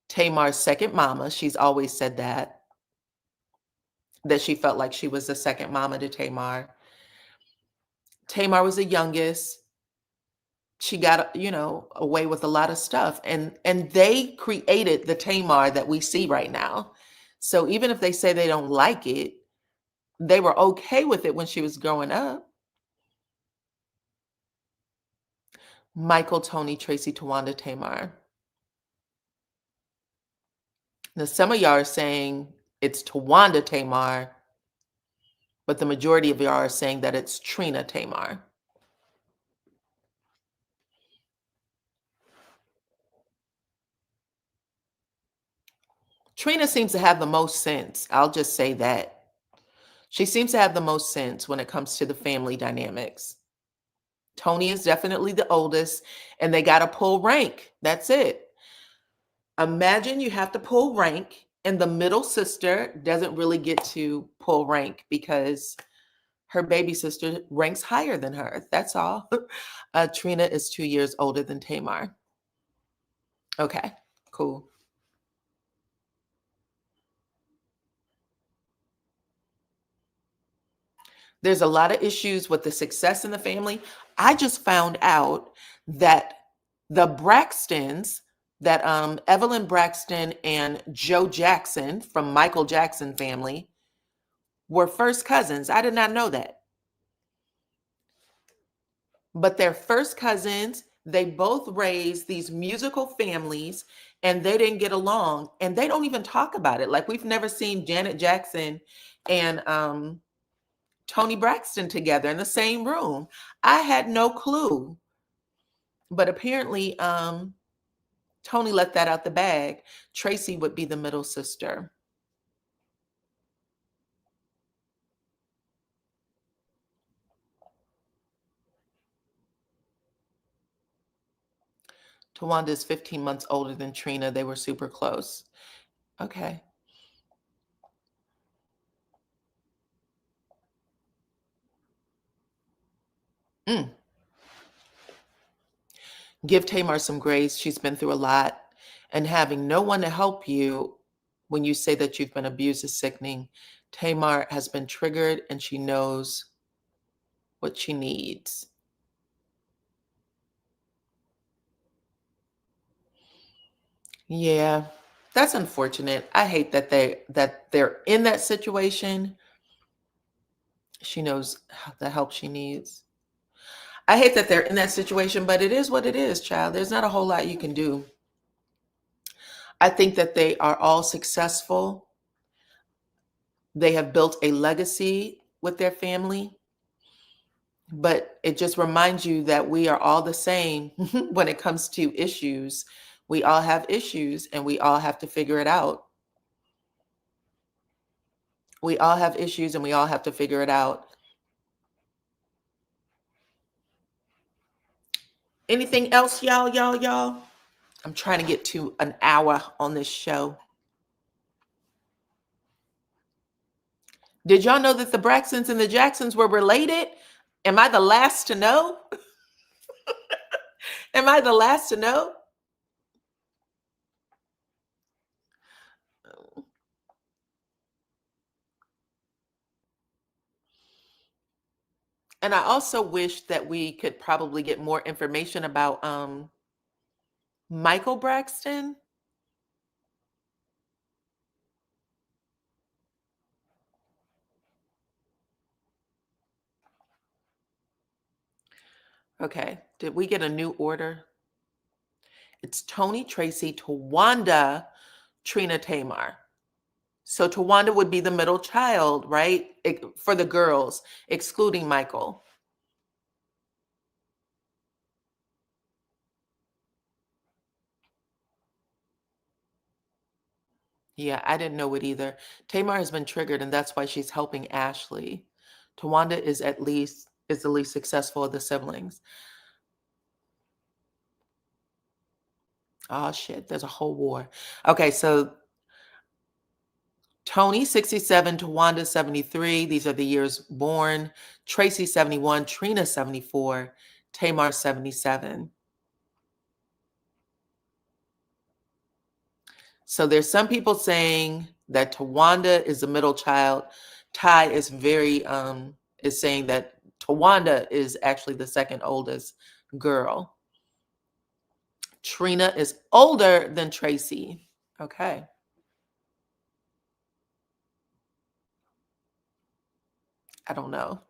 Tamar's second mama. She's always said that she felt like she was the second mama to Tamar. Tamar was the youngest. She got, away with a lot of stuff. And they created the Tamar that we see right now. So even if they say they don't like it, they were okay with it when she was growing up. Michael, Tony, Tracy, Tawanda, Tamar. Now, some of y'all are saying it's Tawanda Tamar, but the majority of y'all are saying that it's Trina Tamar. Trina seems to have the most sense. I'll just say that. She seems to have the most sense when it comes to the family dynamics. Tony is definitely the oldest, and they got to pull rank. That's it. Imagine you have to pull rank, and the middle sister doesn't really get to pull rank because her baby sister ranks higher than her. That's all. Trina is 2 years older than Tamar. Okay, cool. There's a lot of issues with the success in the family. I just found out that the Braxtons, that Evelyn Braxton and Joe Jackson from Michael Jackson family were first cousins. I did not know that. But they're first cousins. They both raised these musical families and they didn't get along. And they don't even talk about it. Like we've never seen Janet Jackson and Tony Braxton together in the same room. I had no clue. But apparently, Tony let that out the bag. Tracy would be the middle sister. Tawanda is 15 months older than Trina. They were super close. Okay. Mm. Give Tamar some grace. She's been through a lot. And having no one to help you when you say that you've been abused is sickening. Tamar has been triggered and she knows what she needs. Yeah, that's unfortunate. I hate that they're in that situation. She knows the help she needs. I hate that they're in that situation, but it is what it is, child. There's not a whole lot you can do. I think that they are all successful. They have built a legacy with their family, but it just reminds you that we are all the same when it comes to issues. We all have issues and we all have to figure it out. We all have issues and we all have to figure it out. Anything else, y'all? I'm trying to get to an hour on this show. Did y'all know that the Braxtons and the Jacksons were related? Am I the last to know? Am I the last to know? And I also wish that we could probably get more information about Michael Braxton. Okay, did we get a new order? It's Tony, Tracy, Tawanda, Trina, Tamar. So Tawanda would be the middle child, right? For the girls, excluding Michael. Yeah, I didn't know it either. Tamar has been triggered, and that's why she's helping Ashley. Tawanda is the least successful of the siblings. Oh shit, there's a whole war. Okay, so Tony 67, Tawanda 73. These are the years born. Tracy 71, Trina 74, Tamar 77. So there's some people saying that Tawanda is the middle child. Ty is is saying that Tawanda is actually the second oldest girl. Trina is older than Tracy. Okay. I don't know.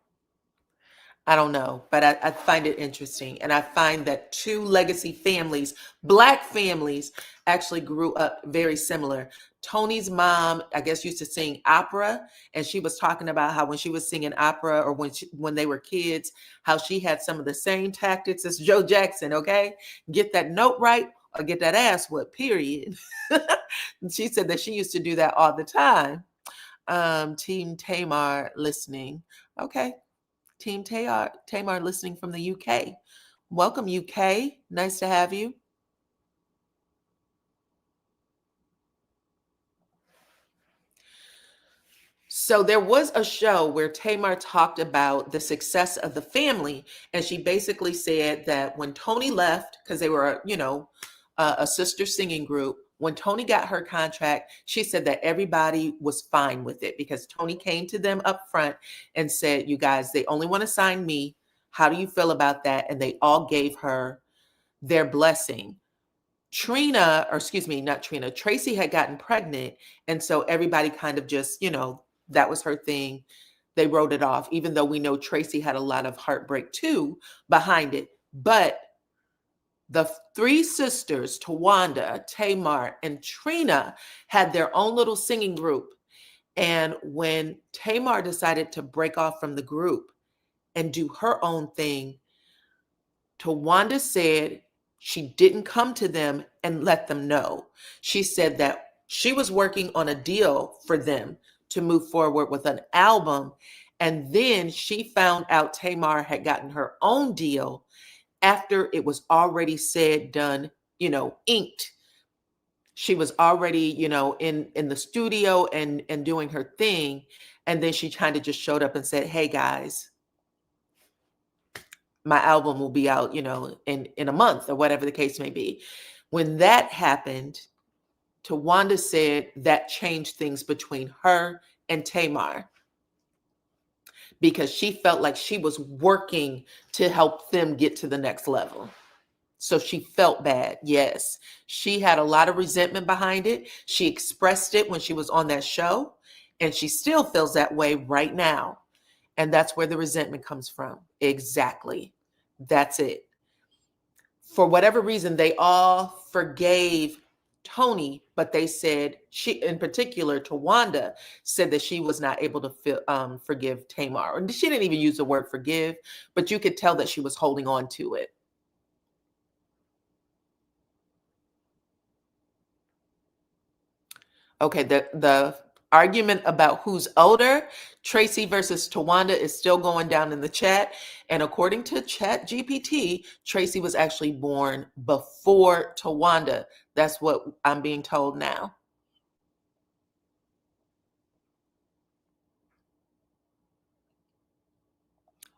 But I find it interesting. And I find that two legacy families, Black families, actually grew up very similar. Tony's mom, I guess, used to sing opera. And she was talking about how when she was singing opera or when they were kids, how she had some of the same tactics as Joe Jackson, okay? Get that note right or get that ass whooped, period. She said that she used to do that all the time. Team Tamar listening. Okay. Team Tamar listening from the UK. Welcome, UK. Nice to have you. So there was a show where Tamar talked about the success of the family, and she basically said that when Tony left, because they were, a sister singing group, when Tony got her contract, she said that everybody was fine with it because Tony came to them up front and said, "You guys, they only want to sign me. How do you feel about that?" And they all gave her their blessing. Trina, or excuse me, not Trina, Tracy had gotten pregnant. And so everybody kind of just, that was her thing. They wrote it off, even though we know Tracy had a lot of heartbreak too behind it. But the three sisters, Tawanda, Tamar, and Trina, had their own little singing group. And when Tamar decided to break off from the group and do her own thing, Tawanda said she didn't come to them and let them know. She said that she was working on a deal for them to move forward with an album. And then she found out Tamar had gotten her own deal after it was already said, done, inked. She was already, in the studio and doing her thing. And then she kind of just showed up and said, hey guys, my album will be out, in a month or whatever the case may be. When that happened, Tawanda said that changed things between her and Tamar because she felt like she was working to help them get to the next level. So she felt bad. Yes, she had a lot of resentment behind it. She expressed it when she was on that show, and she still feels that way right now. And that's where the resentment comes from. Exactly. That's it. For whatever reason, they all forgave Tony, but they said, she, in particular, Tawanda, said that she was not able to forgive Tamar. And she didn't even use the word forgive, but you could tell that she was holding on to it. Okay, the argument about who's older, Tracy versus Tawanda, is still going down in the chat. And according to Chat GPT, Tracy was actually born before Tawanda. That's what I'm being told now.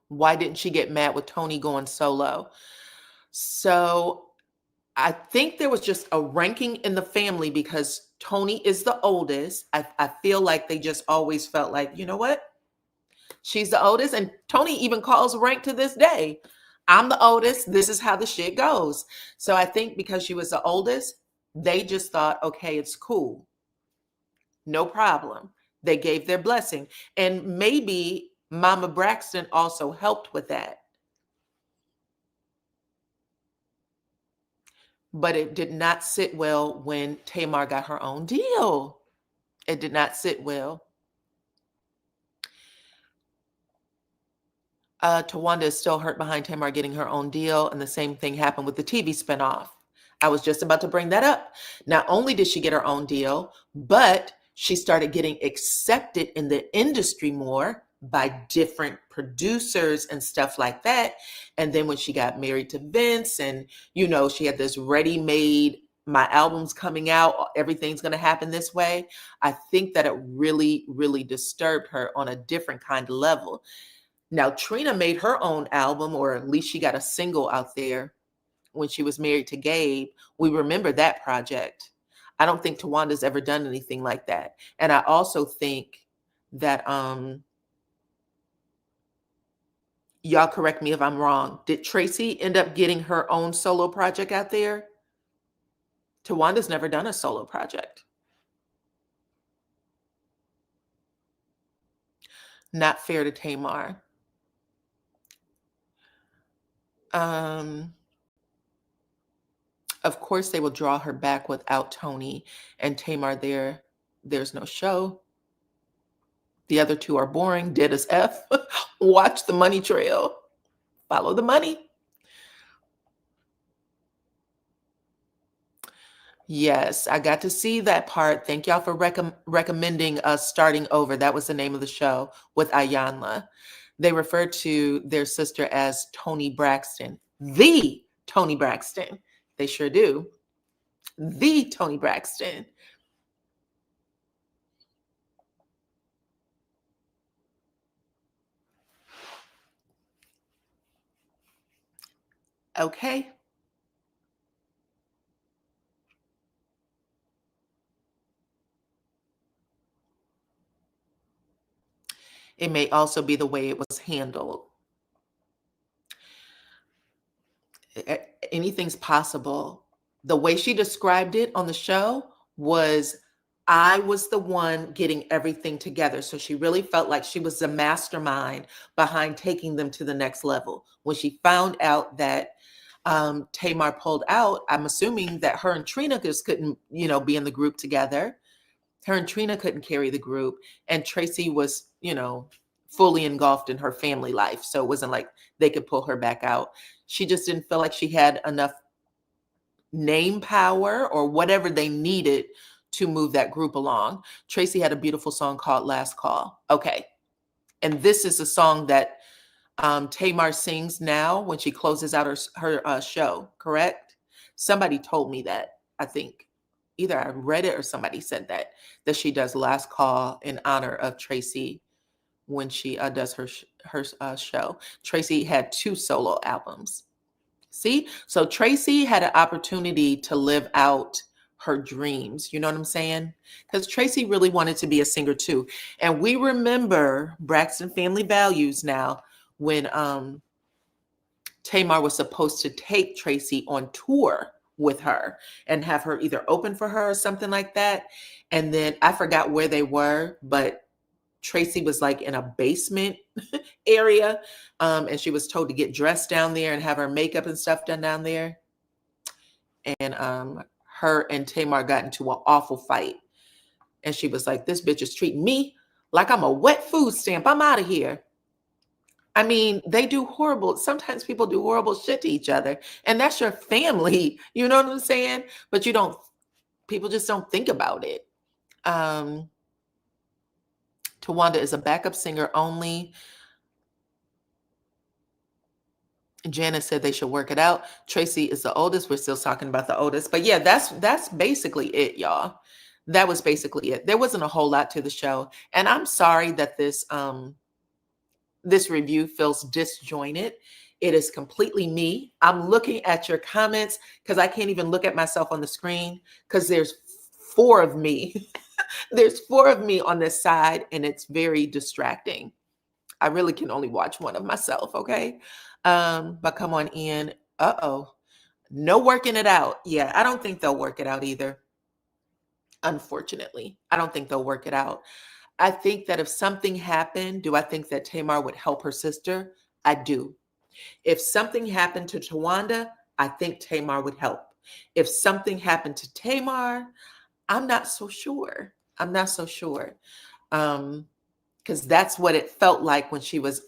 Why didn't she get mad with Tony going solo? So I think there was just a ranking in the family because Tony is the oldest. I feel like they just always felt like, you know what? She's the oldest. And Tony even calls rank to this day. I'm the oldest. This is how the shit goes. So I think because she was the oldest, they just thought, okay, it's cool. No problem. They gave their blessing. And maybe Mama Braxton also helped with that. But it did not sit well when Tamar got her own deal. It did not sit well. Tawanda is still hurt behind Tamar getting her own deal, and the same thing happened with the TV spinoff. I was just about to bring that up. Not only did she get her own deal, but she started getting accepted in the industry more by different producers and stuff like that. And then when she got married to Vince and, she had this ready-made, my album's coming out, everything's going to happen this way. I think that it really, really disturbed her on a different kind of level. Now, Trina made her own album, or at least she got a single out there when she was married to Gabe. We remember that project. I don't think Tawanda's ever done anything like that. And I also think that, y'all correct me if I'm wrong, did Tracy end up getting her own solo project out there? Tawanda's never done a solo project. Not fair to Tamar. Of course, they will draw her back without Tony and Tamar there. There's no show. The other two are boring, dead as F. Watch the money trail. Follow the money. Yes, I got to see that part. Thank y'all for recommending us Starting Over. That was the name of the show with Ayanla. They refer to their sister as Toni Braxton, the Toni Braxton. They sure do. The Toni Braxton. Okay. It may also be the way it was handled. Anything's possible. The way she described it on the show was, I was the one getting everything together. So she really felt like she was the mastermind behind taking them to the next level. When she found out that Tamar pulled out, I'm assuming that her and Trina just couldn't, be in the group together. Her and Trina couldn't carry the group. And Tracy was, fully engulfed in her family life. So it wasn't like they could pull her back out. She just didn't feel like she had enough name power or whatever they needed to move that group along. Tracy had a beautiful song called Last Call. Okay. And this is a song that Tamar sings now when she closes out her show, correct? Somebody told me that, I think. Either I read it or somebody said that she does Last Call in honor of Tracy when she does her show. Tracy had 2 solo albums. See? So Tracy had an opportunity to live out her dreams. You know what I'm saying? Because Tracy really wanted to be a singer too. And we remember Braxton Family Values now when Tamar was supposed to take Tracy on tour with her and have her either open for her or something like that. And then I forgot where they were, but Tracy was like in a basement area. And she was told to get dressed down there and have her makeup and stuff done down there. And her and Tamar got into an awful fight. And she was like, this bitch is treating me like I'm a wet food stamp. I'm out of here. I mean, they do horrible. Sometimes people do horrible shit to each other. And that's your family. You know what I'm saying? But people just don't think about it. Tawanda is a backup singer only. Janice said they should work it out. Tracy is the oldest. We're still talking about the oldest. But yeah, that's basically it, y'all. That was basically it. There wasn't a whole lot to the show. And I'm sorry that this review feels disjointed. It is completely me. I'm looking at your comments because I can't even look at myself on the screen because there's 4 of me. There's 4 of me on this side, and it's very distracting. I really can only watch one of myself, okay? But come on in. Uh-oh. No working it out. Yeah, I don't think they'll work it out either. Unfortunately, I don't think they'll work it out. I think that if something happened, do I think that Tamar would help her sister? I do. If something happened to Tawanda, I think Tamar would help. If something happened to Tamar, I'm not so sure. I'm not so sure. Because that's what it felt like when she was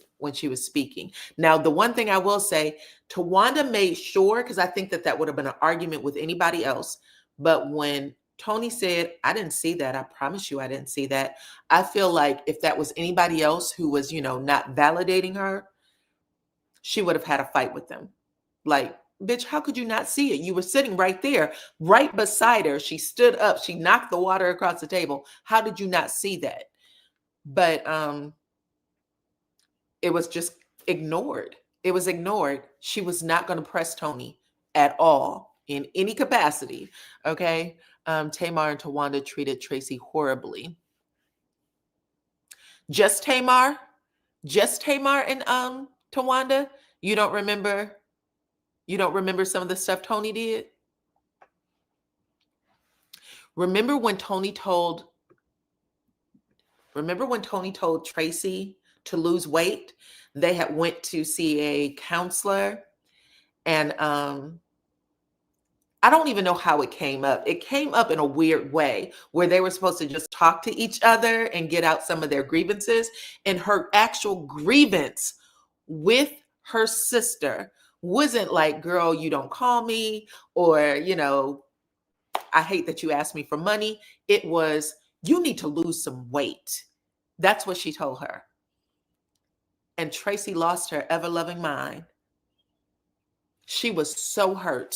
speaking. Now, the one thing I will say, Tawanda made sure, because I think that would have been an argument with anybody else. But when Tony said, I didn't see that. I promise you I didn't see that. I feel like if that was anybody else who was, not validating her, she would have had a fight with them. Like, bitch, how could you not see it? You were sitting right there, right beside her. She stood up. She knocked the water across the table. How did you not see that? But it was just ignored. It was ignored. She was not going to press Tony at all in any capacity. Okay. Tamar and Tawanda treated Tracy horribly. Just Tamar and Tawanda. You don't remember some of the stuff Tony did? Remember when Tony told Tracy to lose weight? They had went to see a counselor, and I don't even know how it came up. It came up in a weird way where they were supposed to just talk to each other and get out some of their grievances. And her actual grievance with her sister wasn't like, girl, you don't call me, or, I hate that you asked me for money. It was, you need to lose some weight. That's what she told her. And Tracy lost her ever-loving mind. She was so hurt.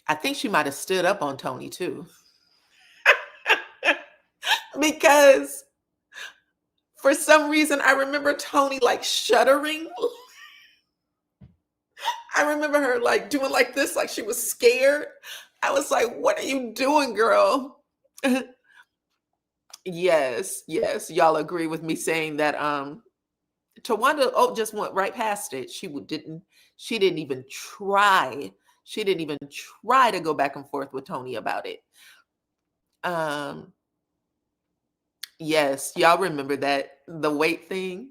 I think she might have stood up on Tony too. Because for some reason, I remember Tony like shuddering. I remember her like doing like this, like she was scared. I was like, what are you doing, girl? Yes. Y'all agree with me saying that Tawanda just went right past it. She didn't even try. She didn't even try to go back and forth with Tony about it. Yes, y'all remember that, the weight thing.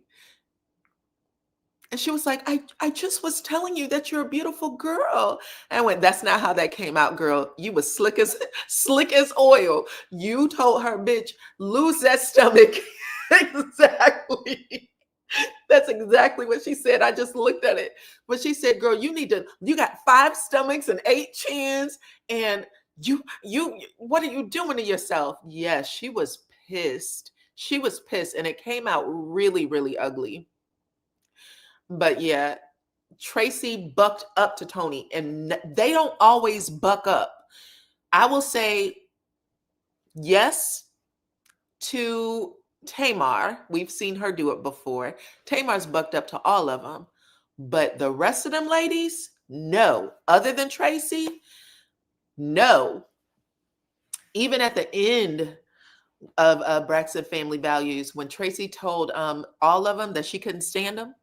And she was like, I just was telling you that you're a beautiful girl. And I went, that's not how that came out, girl. You was slick as oil. You told her, bitch, lose that stomach. Exactly. That's exactly what she said. I just looked at it. But she said, girl, you got 5 stomachs and 8 chins, and what are you doing to yourself? Yes, she was pissed. She was pissed, and it came out really, really ugly. But yeah, Tracy bucked up to Tony, and they don't always buck up. I will say yes to Tamar. We've seen her do it before. Tamar's bucked up to all of them. But the rest of them ladies, no. Other than Tracy, no. Even at the end of Braxton Family Values, when Tracy told all of them that she couldn't stand them,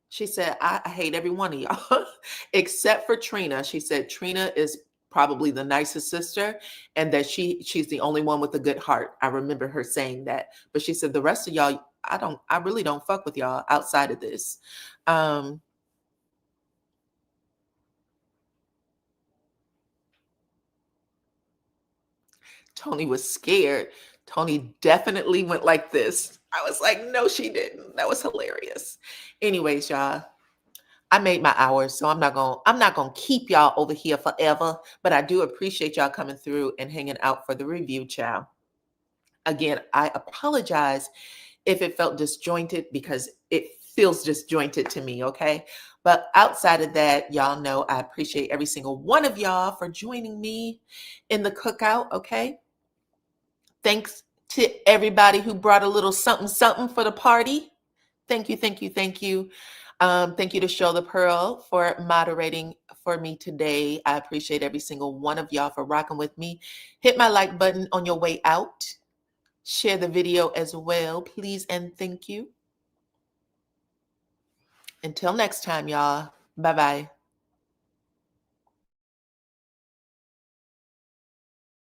she said, I hate every one of y'all, except for Trina. She said Trina is probably the nicest sister, and that she's the only one with a good heart. I remember her saying that. But she said the rest of y'all, I really don't fuck with y'all outside of this. Tony was scared. Tony definitely went like this. I was like, no, she didn't. That was hilarious. Anyways, y'all, I made my hours, so I'm not gonna keep y'all over here forever. But I do appreciate y'all coming through and hanging out for the review, child. Again, I apologize if it felt disjointed, because it feels disjointed to me, okay? But outside of that, y'all know I appreciate every single one of y'all for joining me in the cookout, okay? Thanks to everybody who brought a little something something for the party. Thank you, thank you, thank you. Thank you to Show the Pearl for moderating for me today. I appreciate every single one of y'all for rocking with me. Hit my like button on your way out. Share the video as well, please and thank you. Until next time, y'all. Bye-bye.